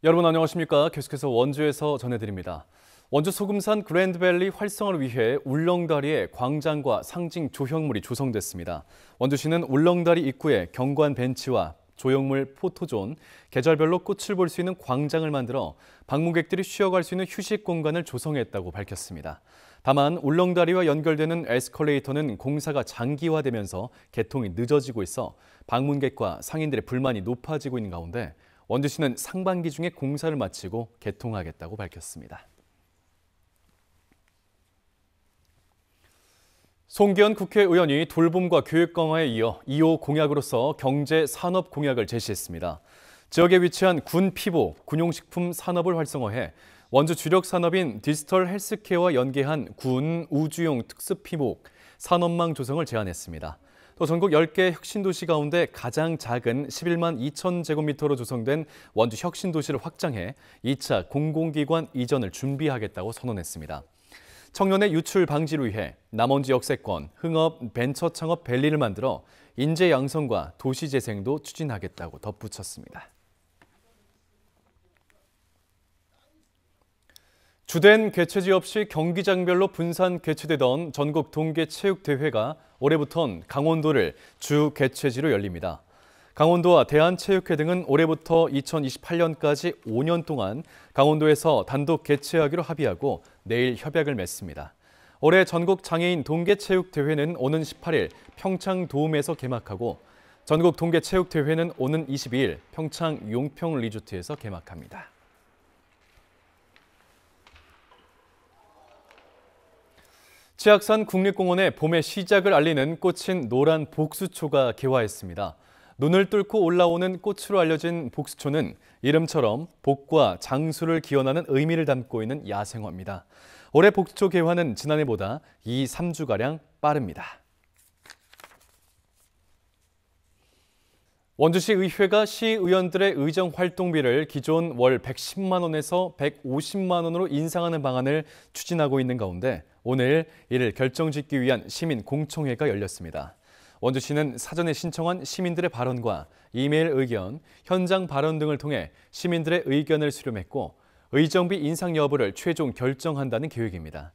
여러분 안녕하십니까? 계속해서 원주에서 전해드립니다. 원주 소금산 그랜드밸리 활성화를 위해 울렁다리에 광장과 상징 조형물이 조성됐습니다. 원주시는 울렁다리 입구에 경관 벤치와 조형물 포토존, 계절별로 꽃을 볼 수 있는 광장을 만들어 방문객들이 쉬어갈 수 있는 휴식 공간을 조성했다고 밝혔습니다. 다만 울렁다리와 연결되는 에스컬레이터는 공사가 장기화되면서 개통이 늦어지고 있어 방문객과 상인들의 불만이 높아지고 있는 가운데 원주시는 상반기 중에 공사를 마치고 개통하겠다고 밝혔습니다. 송기현 국회의원이 돌봄과 교육 강화에 이어 2호 공약으로서 경제 산업 공약을 제시했습니다. 지역에 위치한 군 피복, 군용식품 산업을 활성화해 원주 주력 산업인 디지털 헬스케어와 연계한 군 우주용 특수 피복 산업망 조성을 제안했습니다. 또 전국 10개 혁신도시 가운데 가장 작은 11만 2천 제곱미터로 조성된 원주 혁신도시를 확장해 2차 공공기관 이전을 준비하겠다고 선언했습니다. 청년의 유출 방지를 위해 남원주 역세권, 흥업, 벤처 창업 밸리를 만들어 인재 양성과 도시 재생도 추진하겠다고 덧붙였습니다. 주된 개최지 없이 경기장별로 분산 개최되던 전국 동계체육대회가 올해부턴 강원도를 주 개최지로 열립니다. 강원도와 대한체육회 등은 올해부터 2028년까지 5년 동안 강원도에서 단독 개최하기로 합의하고 내일 협약을 맺습니다. 올해 전국 장애인 동계체육대회는 오는 18일 평창도움에서 개막하고 전국 동계체육대회는 오는 22일 평창 용평 리조트에서 개막합니다. 치악산 국립공원의 봄의 시작을 알리는 꽃인 노란 복수초가 개화했습니다. 눈을 뚫고 올라오는 꽃으로 알려진 복수초는 이름처럼 복과 장수를 기원하는 의미를 담고 있는 야생화입니다. 올해 복수초 개화는 지난해보다 2~3주가량 빠릅니다. 원주시 의회가 시의원들의 의정 활동비를 기존 월 110만 원에서 150만 원으로 인상하는 방안을 추진하고 있는 가운데 오늘 이를 결정짓기 위한 시민 공청회가 열렸습니다. 원주시는 사전에 신청한 시민들의 발언과 이메일 의견, 현장 발언 등을 통해 시민들의 의견을 수렴했고 의정비 인상 여부를 최종 결정한다는 계획입니다.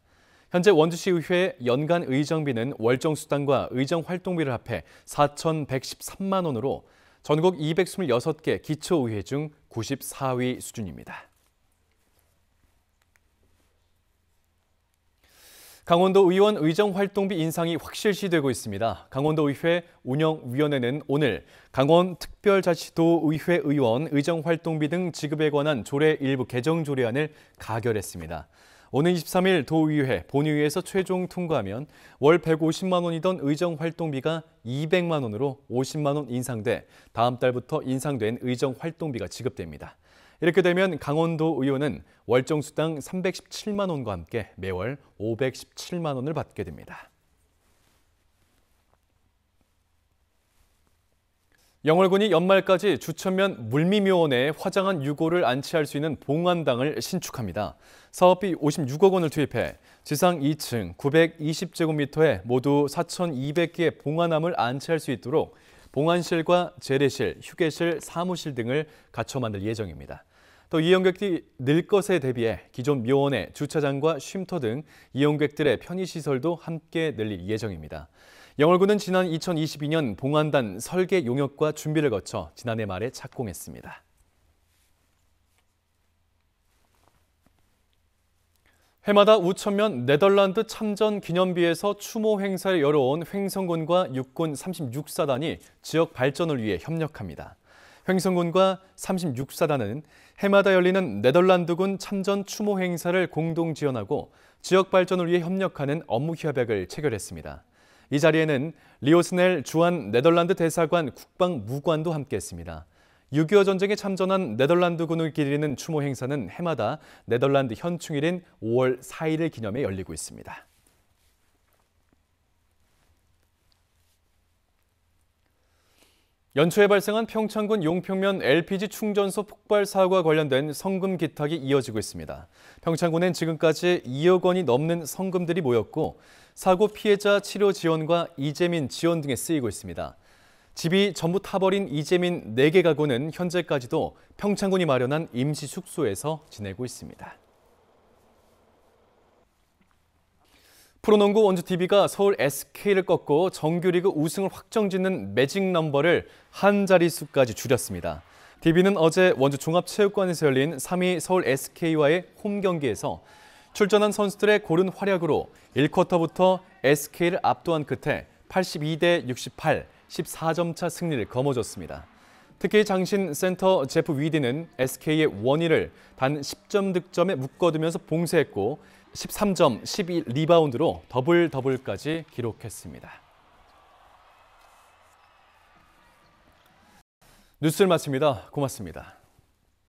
현재 원주시 의회의 연간 의정비는 월정수당과 의정활동비를 합해 4,113만 원으로 전국 226개 기초의회 중 94위 수준입니다. 강원도 의원 의정활동비 인상이 확실시되고 있습니다. 강원도의회 운영위원회는 오늘 강원특별자치도의회 의원 의정활동비 등 지급에 관한 조례 일부 개정 조례안을 가결했습니다. 오는 23일 도의회 본회의에서 최종 통과하면 월 150만 원이던 의정활동비가 200만 원으로 50만 원 인상돼 다음 달부터 인상된 의정활동비가 지급됩니다. 이렇게 되면 강원도 의원은 월정수당 317만 원과 함께 매월 517만 원을 받게 됩니다. 영월군이 연말까지 주천면 물미묘원에 화장한 유골을 안치할 수 있는 봉안당을 신축합니다. 사업비 56억 원을 투입해 지상 2층 920제곱미터에 모두 4,200개의 봉안함을 안치할 수 있도록 봉안실과 재래실, 휴게실, 사무실 등을 갖춰 만들 예정입니다. 또 이용객들이 늘 것에 대비해 기존 묘원의 주차장과 쉼터 등 이용객들의 편의시설도 함께 늘릴 예정입니다. 영월군은 지난 2022년 봉안단 설계 용역과 준비를 거쳐 지난해 말에 착공했습니다. 해마다 우천면 네덜란드 참전 기념비에서 추모 행사를 열어온 횡성군과 육군 36사단이 지역 발전을 위해 협력합니다. 횡성군과 36사단은 해마다 열리는 네덜란드군 참전 추모 행사를 공동 지원하고 지역 발전을 위해 협력하는 업무 협약을 체결했습니다. 이 자리에는 리오스넬 주한 네덜란드 대사관 국방무관도 함께했습니다. 6.25 전쟁에 참전한 네덜란드군을 기리는 추모 행사는 해마다 네덜란드 현충일인 5월 4일을 기념해 열리고 있습니다. 연초에 발생한 평창군 용평면 LPG 충전소 폭발 사고와 관련된 성금 기탁이 이어지고 있습니다. 평창군엔 지금까지 2억 원이 넘는 성금들이 모였고 사고 피해자 치료 지원과 이재민 지원 등에 쓰이고 있습니다. 집이 전부 타버린 이재민 4개 가구는 현재까지도 평창군이 마련한 임시 숙소에서 지내고 있습니다. 프로농구 원주DB가 서울 SK를 꺾고 정규리그 우승을 확정짓는 매직 넘버를 한 자릿수까지 줄였습니다. DB는 어제 원주 종합체육관에서 열린 3위 서울 SK와의 홈 경기에서 출전한 선수들의 고른 활약으로 1쿼터부터 SK를 압도한 끝에 82대 68, 14점 차 승리를 거머쥐었습니다. 특히 장신 센터 제프 위디는 SK의 원희를 단 10점 득점에 묶어두면서 봉쇄했고 13점, 12리바운드로 더블까지 기록했습니다. 뉴스를 마칩니다. 고맙습니다.